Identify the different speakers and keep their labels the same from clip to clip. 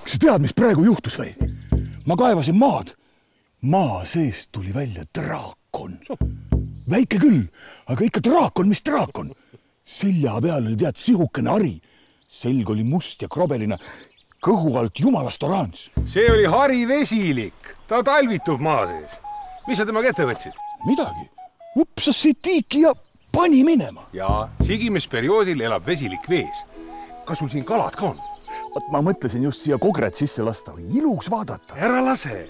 Speaker 1: Kas sa tead, mis praegu juhtus või? Ma kaevasin maad. Maa seest tuli välja draakon. Väike küll, aga ikka draakon, mis draakon? Selja peal oli tead sihukene hari. Selg oli must ja krobeline, kõhu alt jumalast oranž.
Speaker 2: See oli harivesilik. Ta talvitub maa sees. Mis sa temaga ette võtsid?
Speaker 1: Midagi. Upsas siit tiiki ja pani minema.
Speaker 2: Ja sigimisperioodil elab vesilik vees. Kas sul siin kalad ka on?
Speaker 1: Ma mõtlesin just siia kogret sisse lasta. Iluks vaadata.
Speaker 2: Ära lase.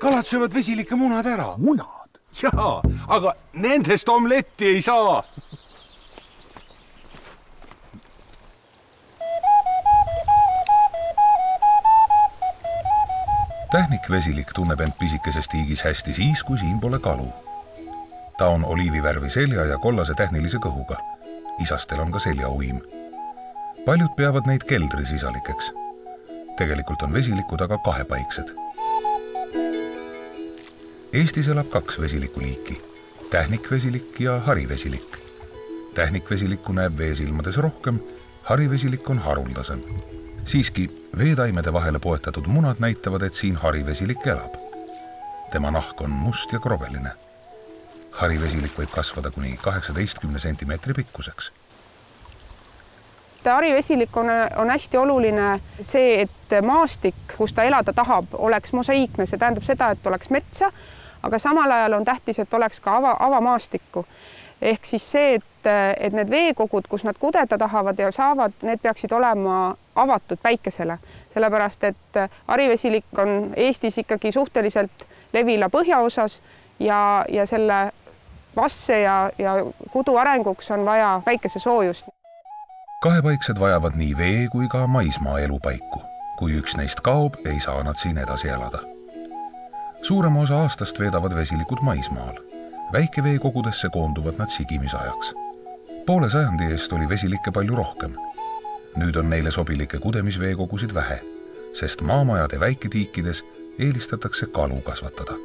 Speaker 2: Kalad söövad vesilike munad ära.
Speaker 1: Munad?
Speaker 2: Jaa, aga nendest omletti ei saa.
Speaker 3: Tähnikvesilik tunneb end pisikeses tiigis hästi siis, kui siin pole kalu. Ta on oliivivärvi selja ja kollase tähnilise kõhuga. Isastel on ka seljauim. Paljud peavad neid keldrisisalikeks. Tegelikult on vesilikud aga kahepaiksed. Eestis elab 2 vesilikuliiki, tähnikvesilik ja harivesilik. Tähnikvesilikku näeb veesilmades rohkem, harivesilik on haruldasem. Siiski veetaimede vahele poetatud munad näitavad, et siin harivesilik elab. Tema nahk on must ja krobeline. Harivesilik võib kasvada kuni 18 sentimeetri pikkuseks.
Speaker 4: Harivesilik on hästi oluline see, et maastik, kus ta elada tahab, oleks mosaiikne. See tähendab seda, et oleks metsa, aga samal ajal on tähtis, et oleks ka avamaastikku. Ehk siis see, et need veekogud, kus nad kudeda tahavad ja saavad, need peaksid olema avatud päikesele. Sellepärast, et harivesilik on Eestis ikkagi suhteliselt levila põhjaosas ja selle vasse ja kudu arenguks on vaja päikese soojust.
Speaker 3: Kahepaiksed vajavad nii vee kui ka maismaa elupaiku. Kui üks neist kaob, ei saa nad siin edasi elada. Suurema osa aastast veedavad vesilikud maismaal. Väikeveekogudesse koonduvad nad sigimisajaks. Poole sajandi eest oli vesilikke palju rohkem. Nüüd on neile sobilikke kudemisveekogusid vähe, sest maamajade väiketiikides eelistatakse kalu kasvatada.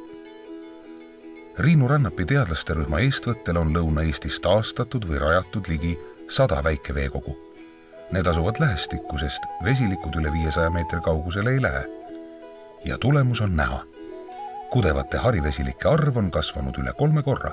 Speaker 3: Riinu Rannapi teadlaste rühma eestvõttel on Lõuna-Eestis taastatud või rajatud ligi 100 väikeveekogu. Need asuvad lähestikku, sest vesilikud üle 500 meetri kaugusele ei lähe. Ja tulemus on näha. Kudevate harivesilike arv on kasvanud üle 3 korra.